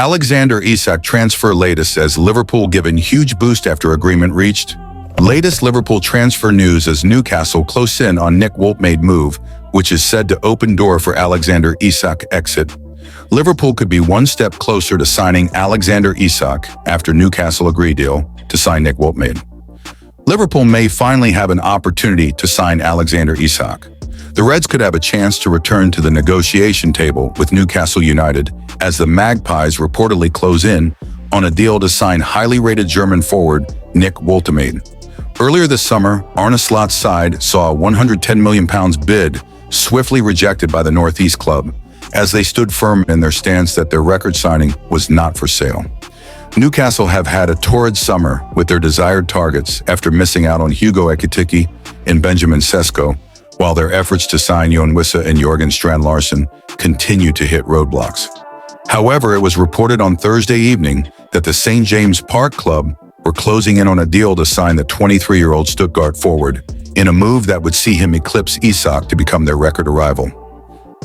Alexander Isak transfer latest as Liverpool given huge boost after agreement reached. Latest Liverpool transfer news as Newcastle close in on Nick Woltemade move, which is said to open door for Alexander Isak exit. Liverpool could be one step closer to signing Alexander Isak after Newcastle agree deal to sign Nick Woltemade. Liverpool may finally have an opportunity to sign Alexander Isak. The Reds could have a chance to return to the negotiation table with Newcastle United as the Magpies reportedly close in on a deal to sign highly rated German forward Nick Woltemade. Earlier this summer, Arne Slot's side saw a £110 million bid swiftly rejected by the Northeast club as they stood firm in their stance that their record signing was not for sale. Newcastle have had a torrid summer with their desired targets after missing out on Hugo Ekitike and Benjamin Sesko, while their efforts to sign Jon Wissa and Jorgen Strand Larsen continue to hit roadblocks. However, it was reported on Thursday evening that the St. James Park club were closing in on a deal to sign the 23-year-old Stuttgart forward in a move that would see him eclipse Isak to become their record arrival.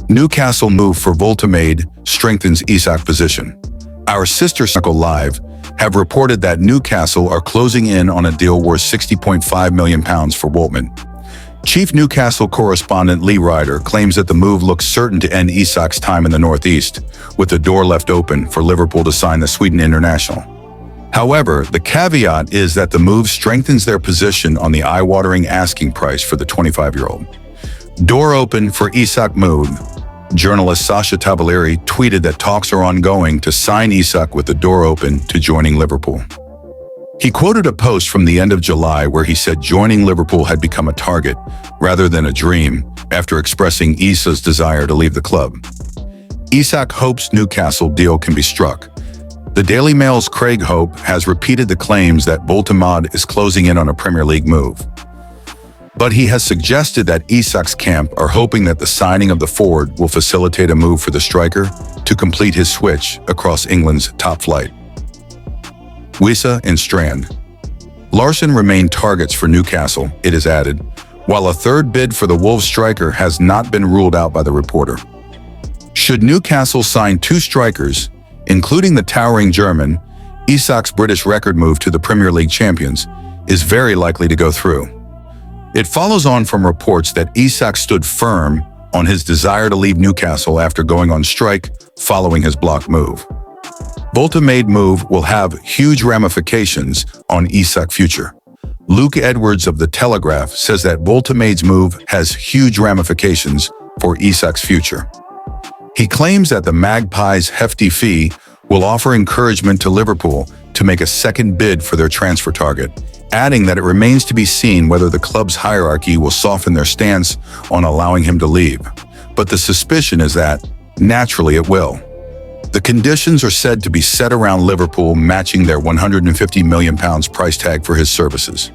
Newcastle move for Woltemade strengthens Isak's position. Our sister Circle Live have reported that Newcastle are closing in on a deal worth £60.5 million for Woltemade. Chief Newcastle correspondent Lee Ryder claims that the move looks certain to end Isak's time in the Northeast, with the door left open for Liverpool to sign the Sweden international. However, the caveat is that the move strengthens their position on the eye-watering asking price for the 25-year-old. Door open for Isak move. Journalist Sasha Tavalieri tweeted that talks are ongoing to sign Isak with the door open to joining Liverpool. He quoted a post from the end of July where he said joining Liverpool had become a target rather than a dream after expressing Isak's desire to leave the club. Isak hopes Newcastle deal can be struck. The Daily Mail's Craig Hope has repeated the claims that Woltemade is closing in on a Premier League move. But he has suggested that Isak's camp are hoping that the signing of the forward will facilitate a move for the striker to complete his switch across England's top flight. Wissa and Strand. Larsen remain targets for Newcastle, it is added, while a third bid for the Wolves striker has not been ruled out by the reporter. Should Newcastle sign two strikers, including the towering German, Isak's British record move to the Premier League champions is very likely to go through. It follows on from reports that Isak stood firm on his desire to leave Newcastle after going on strike following his blocked move. Woltemade move will have huge ramifications on Isak's future. Luke Edwards of The Telegraph says that Woltemade's move has huge ramifications for Isak's future. He claims that the Magpies' hefty fee will offer encouragement to Liverpool to make a second bid for their transfer target, adding that it remains to be seen whether the club's hierarchy will soften their stance on allowing him to leave. But the suspicion is that, naturally, it will. The conditions are said to be set around Liverpool matching their £150 million price tag for his services.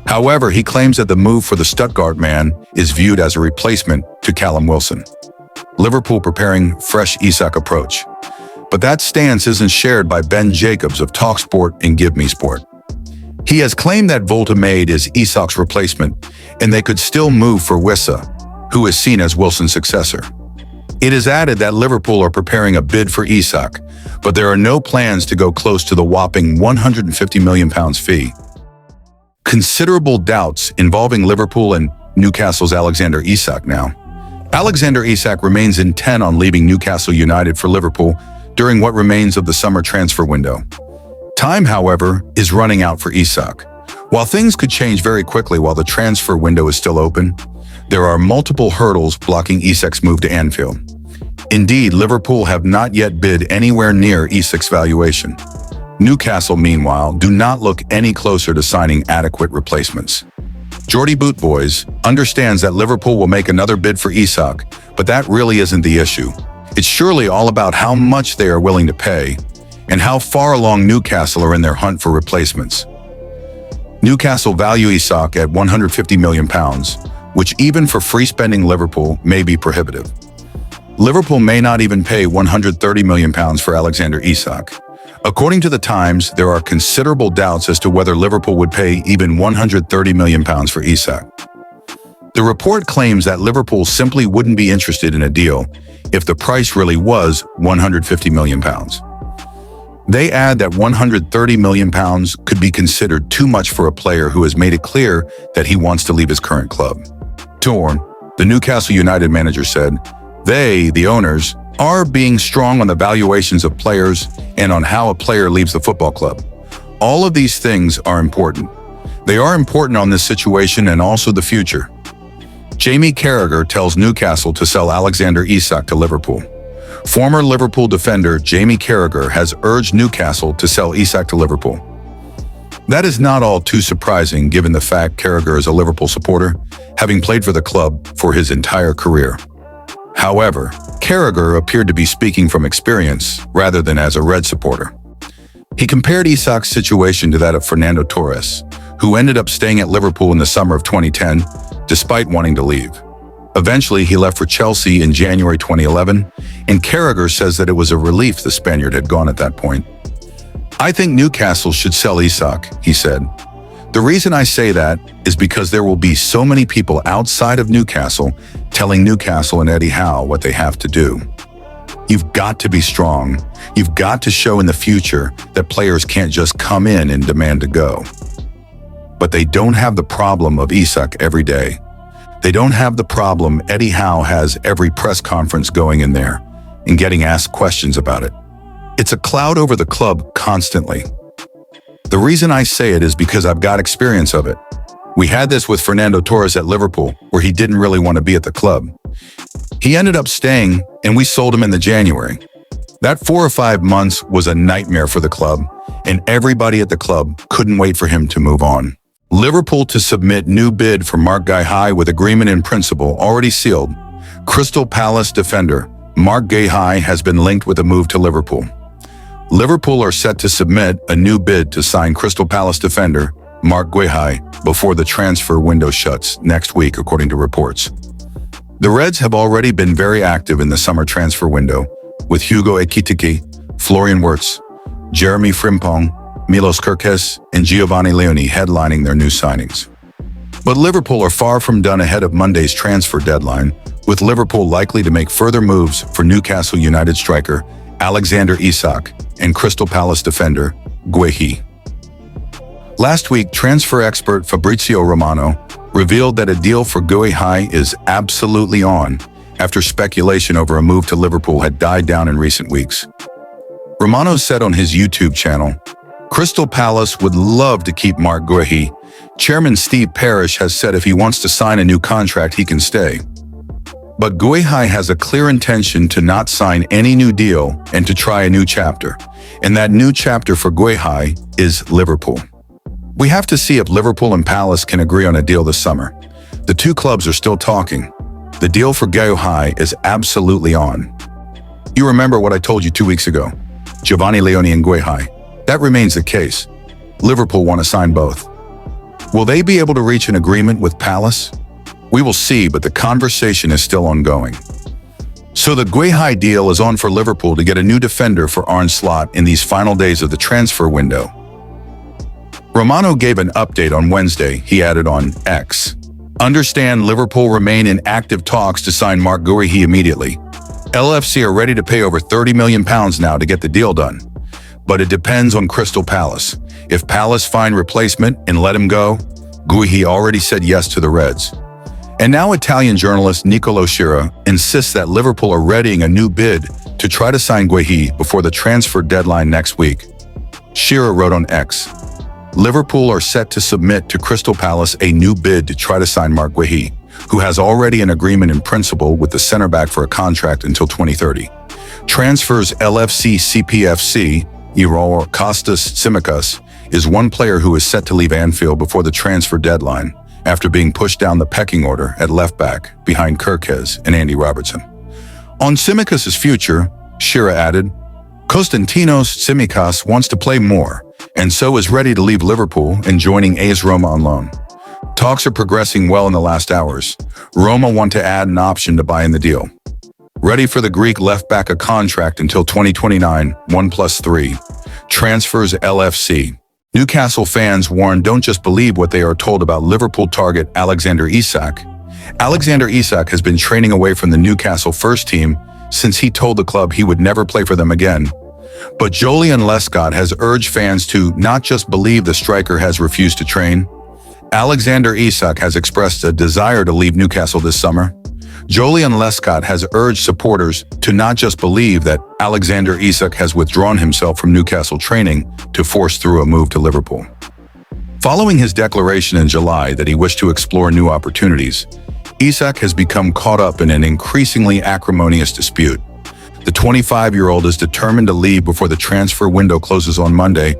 However, he claims that the move for the Stuttgart man is viewed as a replacement to Callum Wilson. Liverpool preparing fresh Isak approach. But that stance isn't shared by Ben Jacobs of TalkSport and Give Me Sport. He has claimed that Woltemade is Isak's replacement, and they could still move for Wissa, who is seen as Wilson's successor. It is added that Liverpool are preparing a bid for Isak, but there are no plans to go close to the whopping £150 million fee. Considerable doubts involving Liverpool and Newcastle's Alexander Isak now. Alexander Isak remains intent on leaving Newcastle United for Liverpool during what remains of the summer transfer window. Time, however, is running out for Isak. While things could change very quickly while the transfer window is still open, there are multiple hurdles blocking Isak's move to Anfield. Indeed, Liverpool have not yet bid anywhere near Isak's valuation. Newcastle, meanwhile, do not look any closer to signing adequate replacements. Geordie Boot Boys understands that Liverpool will make another bid for Isak, but that really isn't the issue. It's surely all about how much they are willing to pay and how far along Newcastle are in their hunt for replacements. Newcastle value Isak at £150 million, which even for free-spending Liverpool may be prohibitive. Liverpool may not even pay £130 million for Alexander Isak. According to The Times, there are considerable doubts as to whether Liverpool would pay even £130 million for Isak. The report claims that Liverpool simply wouldn't be interested in a deal if the price really was £150 million. They add that £130 million could be considered too much for a player who has made it clear that he wants to leave his current club. Torn, the Newcastle United manager said, they, the owners, are being strong on the valuations of players and on how a player leaves the football club. All of these things are important. They are important on this situation and also the future. Jamie Carragher tells Newcastle to sell Alexander Isak to Liverpool. Former Liverpool defender Jamie Carragher has urged Newcastle to sell Isak to Liverpool. That is not all too surprising given the fact Carragher is a Liverpool supporter, having played for the club for his entire career. However, Carragher appeared to be speaking from experience rather than as a Red supporter. He compared Isak's situation to that of Fernando Torres, who ended up staying at Liverpool in the summer of 2010, despite wanting to leave. Eventually, he left for Chelsea in January 2011, and Carragher says that it was a relief the Spaniard had gone at that point. I think Newcastle should sell Isak, he said. The reason I say that is because there will be so many people outside of Newcastle telling Newcastle and Eddie Howe what they have to do. You've got to be strong. You've got to show in the future that players can't just come in and demand to go. But they don't have the problem of Isak every day. They don't have the problem Eddie Howe has every press conference going in there and getting asked questions about it. It's a cloud over the club constantly. The reason I say it is because I've got experience of it. We had this with Fernando Torres at Liverpool, where he didn't really want to be at the club. He ended up staying, and we sold him in the January. That 4 or 5 months was a nightmare for the club, and everybody at the club couldn't wait for him to move on. Liverpool to submit new bid for Marc Guéhi with agreement in principle already sealed. Crystal Palace defender Marc Guéhi has been linked with a move to Liverpool. Liverpool are set to submit a new bid to sign Crystal Palace defender Marc Guéhi before the transfer window shuts next week, according to reports. The Reds have already been very active in the summer transfer window, with Hugo Ekitike, Florian Wirtz, Jeremy Frimpong, Milos Kerkez, and Giovanni Leoni headlining their new signings. But Liverpool are far from done ahead of Monday's transfer deadline, with Liverpool likely to make further moves for Newcastle United striker Alexander Isak and Crystal Palace defender Guéhi. Last week, transfer expert Fabrizio Romano revealed that a deal for Guéhi is absolutely on after speculation over a move to Liverpool had died down in recent weeks. Romano said on his YouTube channel, Crystal Palace would love to keep Marc Guéhi. Chairman Steve Parish has said if he wants to sign a new contract, he can stay. But Guéhi has a clear intention to not sign any new deal and to try a new chapter. And that new chapter for Guéhi is Liverpool. We have to see if Liverpool and Palace can agree on a deal this summer. The two clubs are still talking. The deal for Guéhi is absolutely on. You remember what I told you 2 weeks ago. Giovanni Leoni and Guéhi. That remains the case. Liverpool want to sign both. Will they be able to reach an agreement with Palace? We will see, but the conversation is still ongoing. So the Guéhi deal is on for Liverpool to get a new defender for Arne Slot in these final days of the transfer window. Romano gave an update on Wednesday. He added on X. Understand Liverpool remain in active talks to sign Marc Guéhi immediately. LFC are ready to pay over £30 million now to get the deal done. But it depends on Crystal Palace. If Palace find replacement and let him go, Guéhi already said yes to the Reds. And now Italian journalist Niccolò Sciarra insists that Liverpool are readying a new bid to try to sign Guéhi before the transfer deadline next week. Sciarra wrote on X, Liverpool are set to submit to Crystal Palace a new bid to try to sign Marc Guéhi, who has already an agreement in principle with the centre-back for a contract until 2030. Transfers LFC CPFC, Iroar Kostas Simikas, is one player who is set to leave Anfield before the transfer deadline, after being pushed down the pecking order at left-back behind Kerkez and Andy Robertson. On Simikas' future, Sciarra added, Konstantinos Simikas wants to play more, and so is ready to leave Liverpool and joining AS Roma on loan. Talks are progressing well in the last hours. Roma want to add an option to buy in the deal. Ready for the Greek left-back a contract until 2029, 1+3. Transfers LFC. Newcastle fans warn don't just believe what they are told about Liverpool target Alexander Isak. Alexander Isak has been training away from the Newcastle first team since he told the club he would never play for them again. But Julian Lescott has urged fans to not just believe the striker has refused to train. Alexander Isak has expressed a desire to leave Newcastle this summer. Julian Lescott has urged supporters to not just believe that Alexander Isak has withdrawn himself from Newcastle training to force through a move to Liverpool. Following his declaration in July that he wished to explore new opportunities, Isak has become caught up in an increasingly acrimonious dispute. The 25-year-old is determined to leave before the transfer window closes on Monday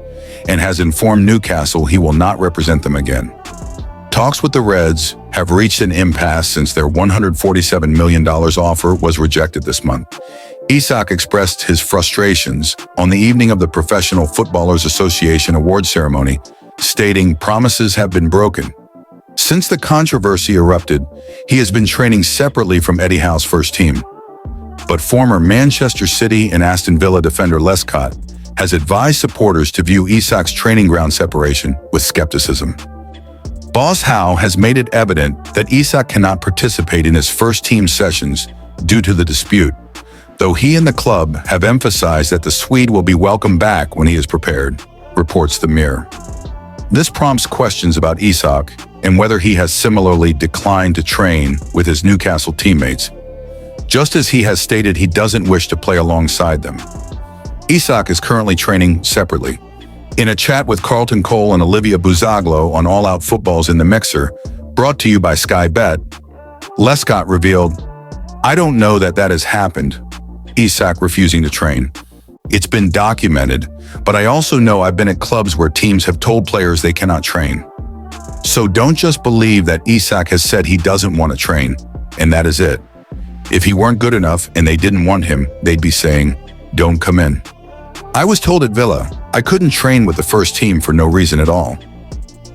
and has informed Newcastle he will not represent them again. Talks with the Reds have reached an impasse since their $147 million offer was rejected this month. Isak expressed his frustrations on the evening of the Professional Footballers Association award ceremony, stating promises have been broken. Since the controversy erupted, he has been training separately from Eddie Howe's first team. But former Manchester City and Aston Villa defender Lescott has advised supporters to view Isak's training ground separation with skepticism. Boss Howe has made it evident that Isak cannot participate in his first team sessions due to the dispute, though he and the club have emphasized that the Swede will be welcome back when he is prepared, reports the Mirror. This prompts questions about Isak and whether he has similarly declined to train with his Newcastle teammates, just as he has stated he doesn't wish to play alongside them. Isak is currently training separately. In a chat with Carlton Cole and Olivia Buzaglo on All Out Football's In the Mixer, brought to you by Sky Bet, Lescott revealed, "I don't know that has happened, Isak refusing to train. It's been documented, but I also know I've been at clubs where teams have told players they cannot train. So don't just believe that Isak has said he doesn't want to train, and that is it. If he weren't good enough and they didn't want him, they'd be saying, don't come in. I was told at Villa I couldn't train with the first team for no reason at all.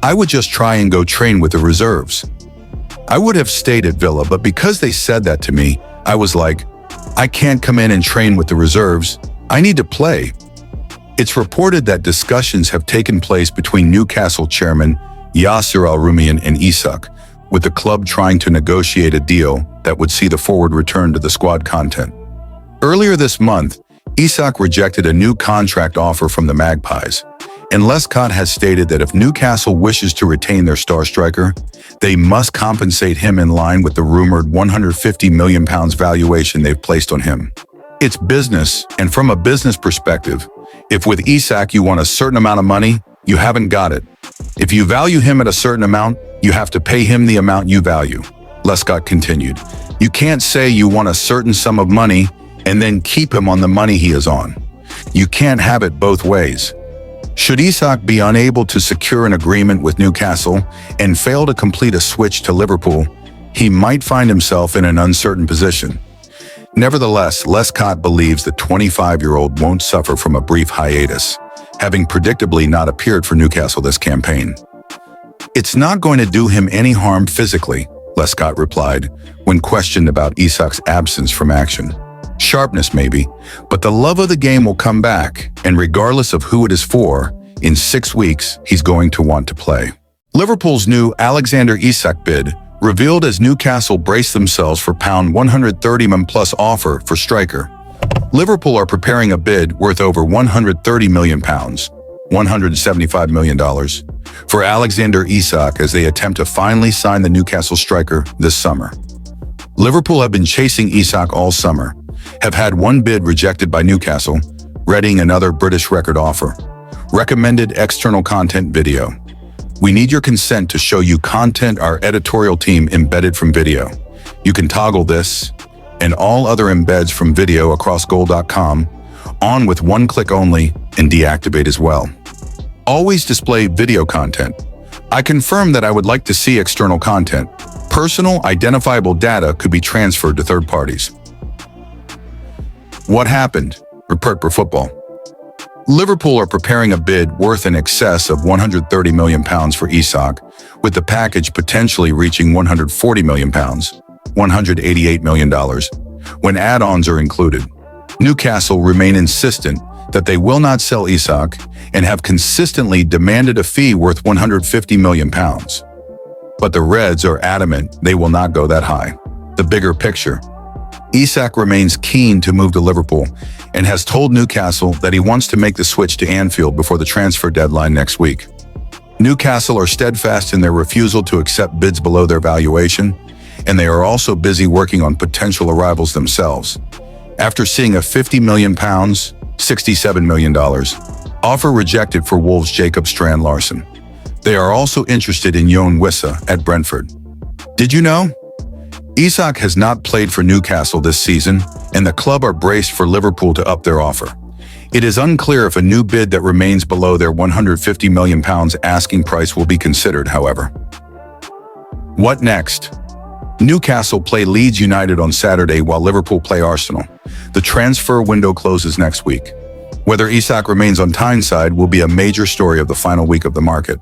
I would just try and go train with the reserves. I would have stayed at Villa, but because they said that to me, I was like, I can't come in and train with the reserves. I need to play." It's reported that discussions have taken place between Newcastle chairman Yasser Al-Rumayyan and Isak, with the club trying to negotiate a deal that would see the forward return to the squad content. Earlier this month, Isak rejected a new contract offer from the Magpies, and Lescott has stated that if Newcastle wishes to retain their star striker, they must compensate him in line with the rumored £150 million valuation they've placed on him. It's business, and from a business perspective, if with Isak you want a certain amount of money, you haven't got it. If you value him at a certain amount, you have to pay him the amount you value, Lescott continued. You can't say you want a certain sum of money and then keep him on the money he is on. You can't have it both ways. Should Isak be unable to secure an agreement with Newcastle and fail to complete a switch to Liverpool, he might find himself in an uncertain position. Nevertheless, Lescott believes the 25-year-old won't suffer from a brief hiatus, having predictably not appeared for Newcastle this campaign. It's not going to do him any harm physically, Lescott replied, when questioned about Isak's absence from action. Sharpness maybe, but the love of the game will come back, and regardless of who it is for, in 6 weeks, he's going to want to play. Liverpool's new Alexander Isak bid revealed as Newcastle braced themselves for £130 million plus offer for striker. Liverpool are preparing a bid worth over £130 million, $175 million, for Alexander Isak as they attempt to finally sign the Newcastle striker this summer. Liverpool have been chasing Isak all summer, have had one bid rejected by Newcastle, readying another British record offer. Recommended external content video. We need your consent to show you content our editorial team embedded from video. You can toggle this and all other embeds from video across goal.com on with one click only and deactivate as well. Always display video content. I confirm that I would like to see external content. Personal identifiable data could be transferred to third parties. What happened? Report for Football. Liverpool are preparing a bid worth in excess of £130 million for Isak, with the package potentially reaching £140 million, $188 million, when add-ons are included. Newcastle remain insistent that they will not sell Isak and have consistently demanded a fee worth £150 million. But the Reds are adamant they will not go that high. The bigger picture. Isak remains keen to move to Liverpool and has told Newcastle that he wants to make the switch to Anfield before the transfer deadline next week. Newcastle are steadfast in their refusal to accept bids below their valuation, and they are also busy working on potential arrivals themselves. After seeing a £50 million, $67 million, offer rejected for Wolves' Jacob Strand-Larsen, they are also interested in Yoane Wissa at Brentford. Did you know? Isak has not played for Newcastle this season, and the club are braced for Liverpool to up their offer. It is unclear if a new bid that remains below their £150 million asking price will be considered, however. What next? Newcastle play Leeds United on Saturday while Liverpool play Arsenal. The transfer window closes next week. Whether Isak remains on Tyneside will be a major story of the final week of the market.